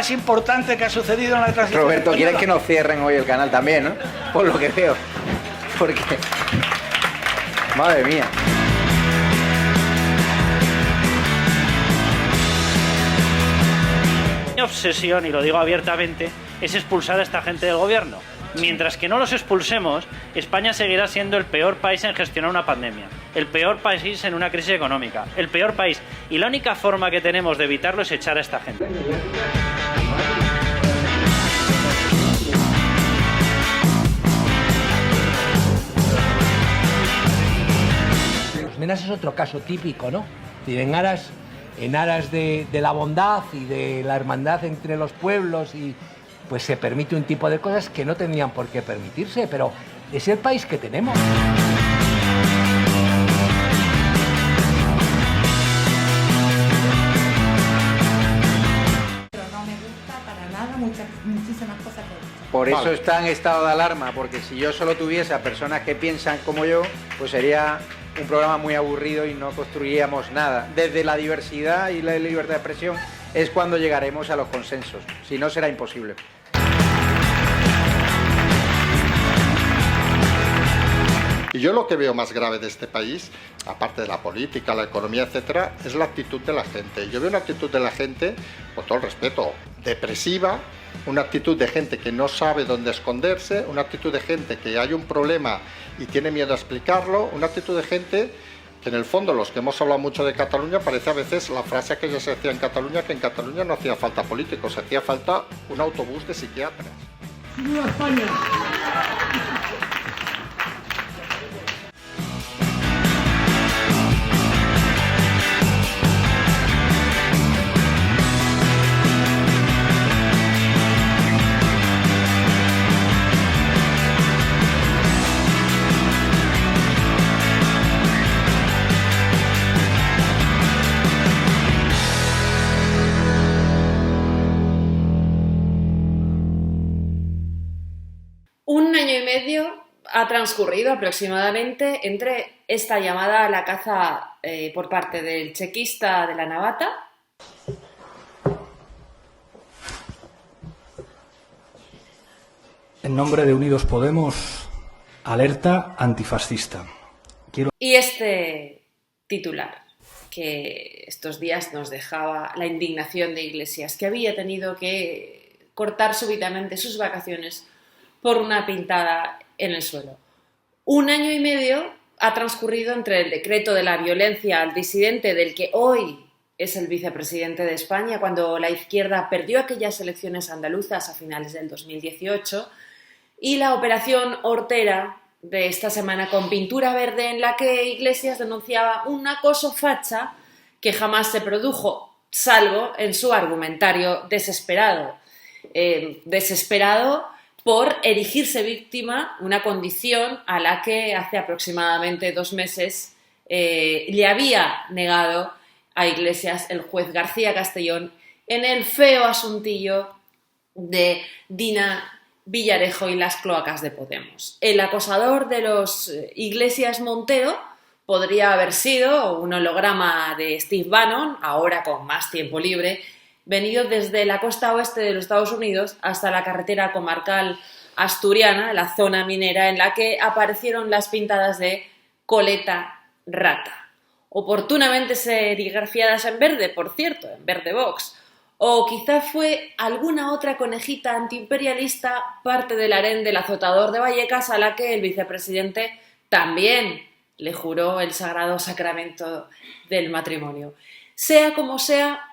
más importante que ha sucedido en la transición Roberto, española. ¿quieres que nos cierren hoy el canal también, no? Por lo que veo. Porque... Madre mía. Mi obsesión, y lo digo abiertamente, es expulsar a esta gente del gobierno. Mientras que no los expulsemos, España seguirá siendo el peor país en gestionar una pandemia, el peor país en una crisis económica, el peor país. Y la única forma que tenemos de evitarlo es echar a esta gente. Los Menas es otro caso típico, ¿no? En aras de la bondad y de la hermandad entre los pueblos, y pues se permite un tipo de cosas que no tendrían por qué permitirse, pero es el país que tenemos. Pero no me gusta para nada muchísimas cosas que he dicho. Por eso está en estado de alarma, porque si yo solo tuviese a personas que piensan como yo, pues sería un programa muy aburrido y no construiríamos nada. Desde la diversidad y la libertad de expresión es cuando llegaremos a los consensos, si no será imposible. Y yo lo que veo más grave de este país, aparte de la política, la economía, etcétera, es la actitud de la gente. Yo veo una actitud de la gente, con todo el respeto, depresiva, una actitud de gente que no sabe dónde esconderse, una actitud de gente que hay un problema y tiene miedo a explicarlo, una actitud de gente que en el fondo, los que hemos hablado mucho de Cataluña, parece a veces la frase que ya se decía en Cataluña, que en Cataluña no hacía falta políticos, hacía falta un autobús de psiquiatras. ¡Viva España! Un año y medio ha transcurrido aproximadamente entre esta llamada a la caza por parte del chequista de la Navata. En nombre de Unidos Podemos, alerta antifascista. Y este titular, que estos días nos dejaba la indignación de Iglesias, que había tenido que cortar súbitamente sus vacaciones por una pintada en el suelo. Un año y medio ha transcurrido entre el decreto de la violencia al disidente, del que hoy es el vicepresidente de España, cuando la izquierda perdió aquellas elecciones andaluzas a finales del 2018, y la operación Hortera de esta semana con pintura verde, en la que Iglesias denunciaba un acoso facha que jamás se produjo, salvo en su argumentario desesperado. Desesperado por erigirse víctima, una condición a la que hace aproximadamente 2 meses le había negado a Iglesias el juez García Castellón en el feo asuntillo de Dina Villarejo y las cloacas de Podemos. El acosador de los Iglesias Montero podría haber sido un holograma de Steve Bannon, ahora con más tiempo libre, venido desde la costa oeste de los Estados Unidos hasta la carretera comarcal asturiana, la zona minera, en la que aparecieron las pintadas de Coleta Rata, oportunamente serigrafiadas en verde, por cierto, en verde Vox. O quizá fue alguna otra conejita antiimperialista, parte del harén del azotador de Vallecas, a la que el vicepresidente también le juró el sagrado sacramento del matrimonio. Sea como sea,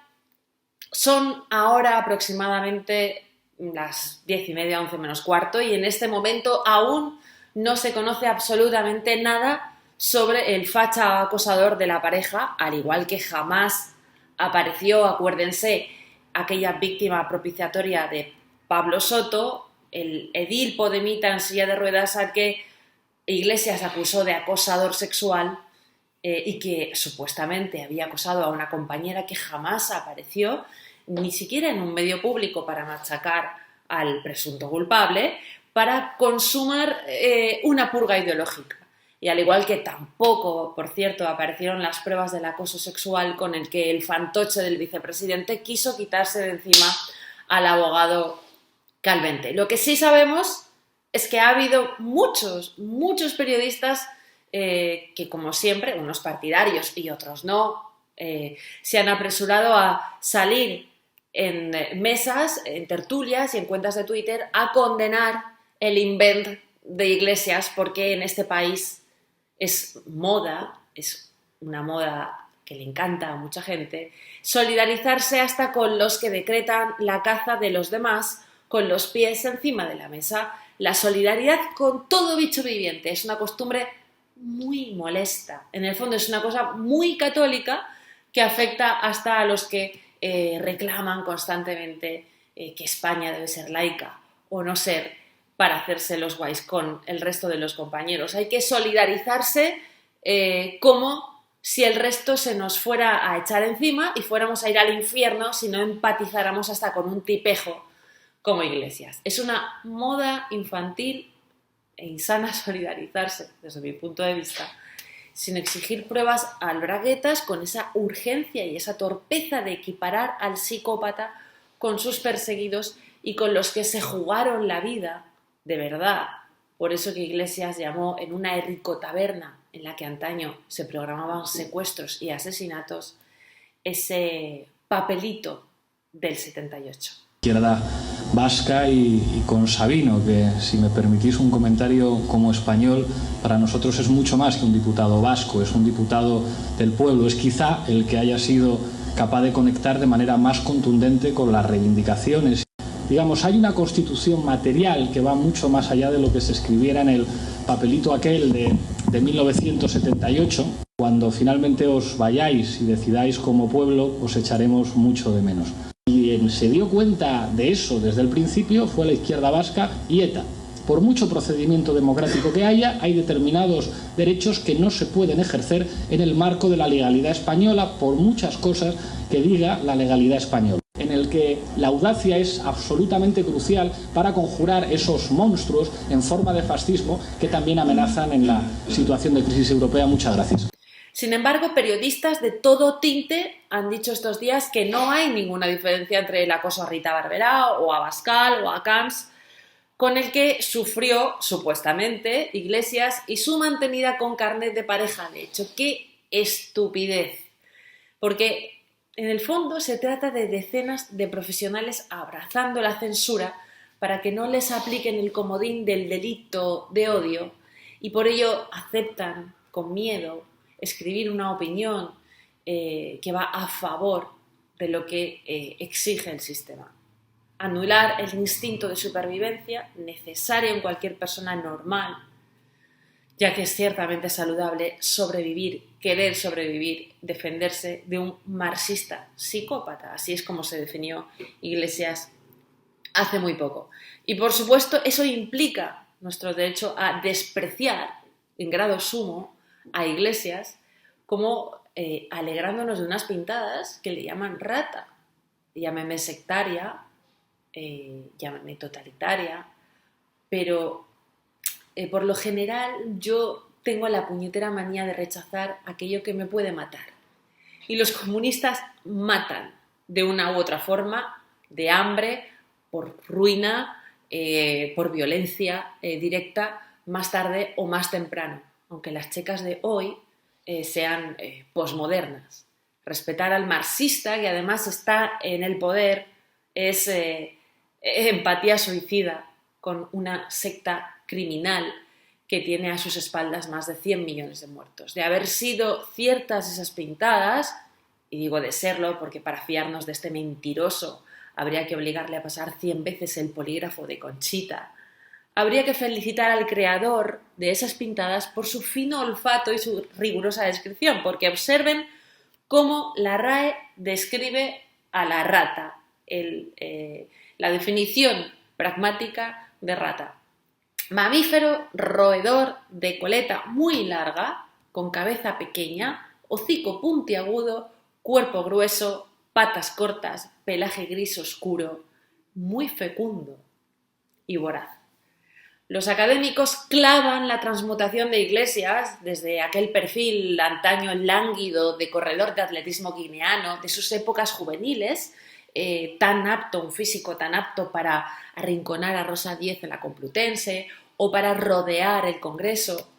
son ahora aproximadamente las 10:30, 11 menos cuarto, y en este momento aún no se conoce absolutamente nada sobre el facha acosador de la pareja, al igual que jamás apareció, acuérdense, aquella víctima propiciatoria de Pablo Soto, el edil podemita en silla de ruedas al que Iglesias acusó de acosador sexual y que supuestamente había acosado a una compañera, que jamás apareció ni siquiera en un medio público para machacar al presunto culpable, para consumar una purga ideológica. Y al igual que tampoco, por cierto, aparecieron las pruebas del acoso sexual con el que el fantoche del vicepresidente quiso quitarse de encima al abogado Calvente. Lo que sí sabemos es que ha habido muchos periodistas que, como siempre, unos partidarios y otros no, se han apresurado a salir en mesas, en tertulias y en cuentas de Twitter a condenar el invent de Iglesias, porque en este país es una moda que le encanta a mucha gente, solidarizarse hasta con los que decretan la caza de los demás con los pies encima de la mesa. La solidaridad con todo bicho viviente es una costumbre muy molesta. En el fondo es una cosa muy católica que afecta hasta a los que reclaman constantemente que España debe ser laica o no ser, para hacerse los guays con el resto de los compañeros. Hay que solidarizarse como si el resto se nos fuera a echar encima y fuéramos a ir al infierno si no empatizáramos hasta con un tipejo como Iglesias. Es una moda infantil e insana solidarizarse, desde mi punto de vista, sin exigir pruebas albraguetas, con esa urgencia y esa torpeza de equiparar al psicópata con sus perseguidos y con los que se jugaron la vida de verdad. Por eso que Iglesias llamó en una erricotaberna en la que antaño se programaban secuestros y asesinatos ese papelito del 78. Izquierda vasca y con Sabino, que, si me permitís un comentario como español, para nosotros es mucho más que un diputado vasco, es un diputado del pueblo, es quizá el que haya sido capaz de conectar de manera más contundente con las reivindicaciones. Digamos, hay una constitución material que va mucho más allá de lo que se escribiera en el papelito aquel de 1978. Cuando finalmente os vayáis y decidáis como pueblo, os echaremos mucho de menos. Y quien se dio cuenta de eso desde el principio fue la izquierda vasca y ETA. Por mucho procedimiento democrático que haya, hay determinados derechos que no se pueden ejercer en el marco de la legalidad española, por muchas cosas que diga la legalidad española, en el que la audacia es absolutamente crucial para conjurar esos monstruos en forma de fascismo que también amenazan en la situación de crisis europea. Muchas gracias. Sin embargo, periodistas de todo tinte han dicho estos días que no hay ninguna diferencia entre el acoso a Rita Barberá o a Abascal o a Camps, con el que sufrió, supuestamente, Iglesias y su mantenida con carnet de pareja. De hecho, ¡qué estupidez! Porque en el fondo se trata de decenas de profesionales abrazando la censura para que no les apliquen el comodín del delito de odio, y por ello aceptan con miedo escribir una opinión que va a favor de lo que exige el sistema. Anular el instinto de supervivencia necesario en cualquier persona normal, ya que es ciertamente saludable sobrevivir, querer sobrevivir, defenderse de un marxista psicópata. Así es como se definió Iglesias hace muy poco. Y por supuesto eso implica nuestro derecho a despreciar en grado sumo a Iglesias, como alegrándonos de unas pintadas que le llaman rata. Llámeme sectaria, llámeme totalitaria, pero por lo general yo tengo la puñetera manía de rechazar aquello que me puede matar. Y los comunistas matan de una u otra forma, de hambre, por ruina, por violencia directa, más tarde o más temprano, aunque las checas de hoy sean posmodernas. Respetar al marxista, que además está en el poder, es empatía suicida con una secta criminal que tiene a sus espaldas más de 100 millones de muertos. De haber sido ciertas esas pintadas, y digo de serlo porque para fiarnos de este mentiroso habría que obligarle a pasar 100 veces el polígrafo de Conchita, habría que felicitar al creador de esas pintadas por su fino olfato y su rigurosa descripción, porque observen cómo la RAE describe a la rata, la definición pragmática de rata. Mamífero roedor de coleta muy larga, con cabeza pequeña, hocico puntiagudo, cuerpo grueso, patas cortas, pelaje gris oscuro, muy fecundo y voraz. Los académicos clavan la transmutación de Iglesias desde aquel perfil antaño lánguido de corredor de atletismo guineano de sus épocas juveniles, tan apto, un físico tan apto para arrinconar a Rosa Díez en la Complutense o para rodear el Congreso,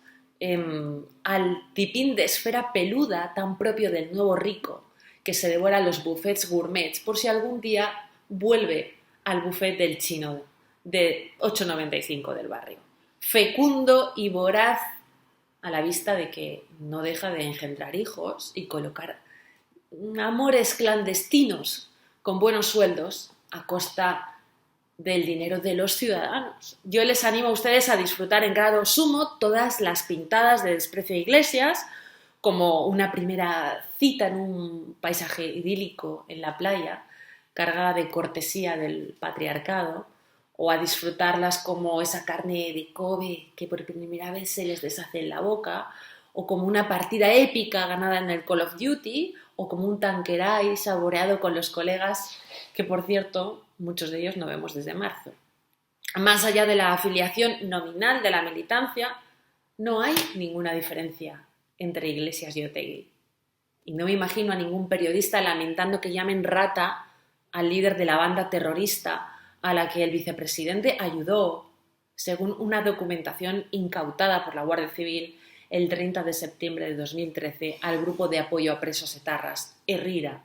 al tipín de esfera peluda tan propio del nuevo rico que se devora los buffets gourmets por si algún día vuelve al buffet del chino de 8,95 del barrio. Fecundo y voraz a la vista de que no deja de engendrar hijos y colocar amores clandestinos con buenos sueldos a costa del dinero de los ciudadanos. Yo les animo a ustedes a disfrutar en grado sumo todas las pintadas de desprecio a Iglesias, como una primera cita en un paisaje idílico en la playa, cargada de cortesía del patriarcado, o a disfrutarlas como esa carne de Kobe que por primera vez se les deshace en la boca, o como una partida épica ganada en el Call of Duty, o como un Tanqueray saboreado con los colegas, que por cierto, muchos de ellos no vemos desde marzo. Más allá de la afiliación nominal de la militancia, no hay ninguna diferencia entre Iglesias y Otegi. Y no me imagino a ningún periodista lamentando que llamen rata al líder de la banda terrorista a la que el vicepresidente ayudó, según una documentación incautada por la Guardia Civil el 30 de septiembre de 2013 al grupo de apoyo a presos etarras, Herrira,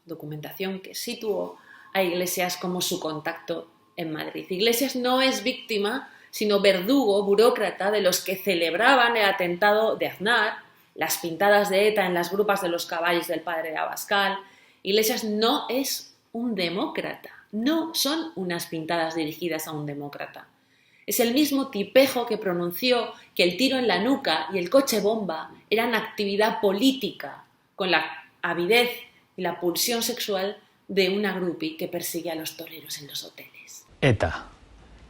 documentación que situó a Iglesias como su contacto en Madrid. Iglesias no es víctima, sino verdugo, burócrata de los que celebraban el atentado de Aznar, las pintadas de ETA en las grupas de los caballos del padre de Abascal. Iglesias no es un demócrata, no son unas pintadas dirigidas a un demócrata. Es el mismo tipejo que pronunció que el tiro en la nuca y el coche bomba eran actividad política, con la avidez y la pulsión sexual de una groupie que persigue a los toreros en los hoteles. ETA.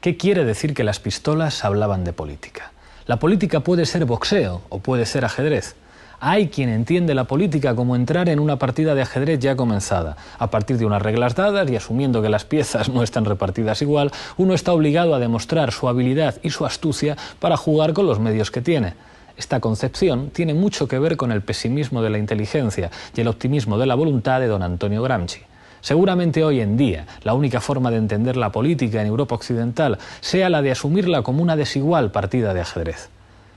¿Qué quiere decir que las pistolas hablaban de política? La política puede ser boxeo o puede ser ajedrez. Hay quien entiende la política como entrar en una partida de ajedrez ya comenzada. A partir de unas reglas dadas y asumiendo que las piezas no están repartidas igual, uno está obligado a demostrar su habilidad y su astucia para jugar con los medios que tiene. Esta concepción tiene mucho que ver con el pesimismo de la inteligencia y el optimismo de la voluntad de don Antonio Gramsci. Seguramente hoy en día la única forma de entender la política en Europa occidental sea la de asumirla como una desigual partida de ajedrez.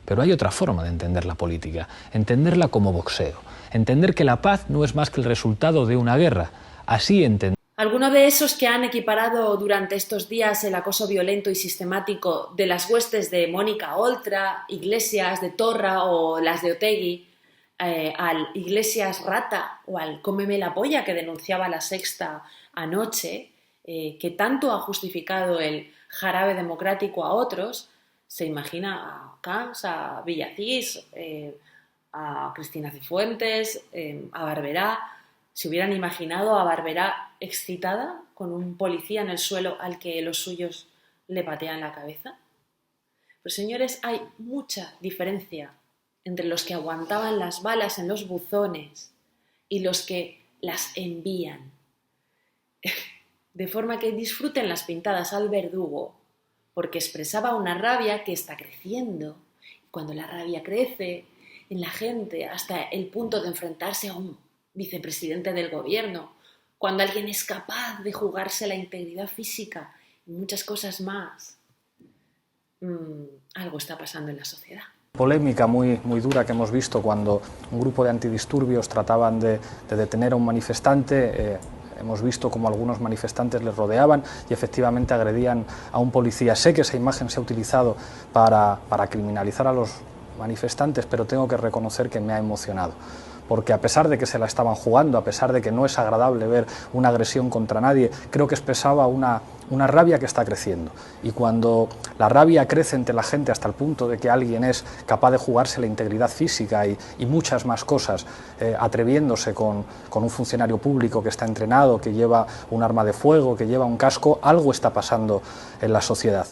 Pero hay otra forma de entender la política, entenderla como boxeo, entender que la paz no es más que el resultado de una guerra. Así entender. Alguno de esos que han equiparado durante estos días el acoso violento y sistemático de las huestes de Mónica Oltra, Iglesias, de Torra o las de Otegi, al Iglesias rata o al cómeme la polla que denunciaba La Sexta anoche, que tanto ha justificado el jarabe democrático a otros, se imagina a Camps, a Villacís, a Cristina Cifuentes, a Barberá. ¿Se hubieran imaginado a Barberá excitada con un policía en el suelo al que los suyos le patean la cabeza? Pues señores, hay mucha diferencia entre los que aguantaban las balas en los buzones y los que las envían. De forma que disfruten las pintadas al verdugo, porque expresaba una rabia que está creciendo. Cuando la rabia crece en la gente hasta el punto de enfrentarse a un vicepresidente del gobierno, cuando alguien es capaz de jugarse la integridad física y muchas cosas más, algo está pasando en la sociedad. Polémica muy dura que hemos visto cuando un grupo de antidisturbios trataban de detener a un manifestante. Hemos visto cómo algunos manifestantes les rodeaban y efectivamente agredían a un policía. Sé que esa imagen se ha utilizado para criminalizar a los manifestantes, pero tengo que reconocer que me ha emocionado. Porque a pesar de que se la estaban jugando, a pesar de que no es agradable ver una agresión contra nadie, creo que expresaba una rabia que está creciendo. Y cuando la rabia crece entre la gente hasta el punto de que alguien es capaz de jugarse la integridad física y muchas más cosas, atreviéndose con un funcionario público que está entrenado, que lleva un arma de fuego, que lleva un casco, algo está pasando en la sociedad.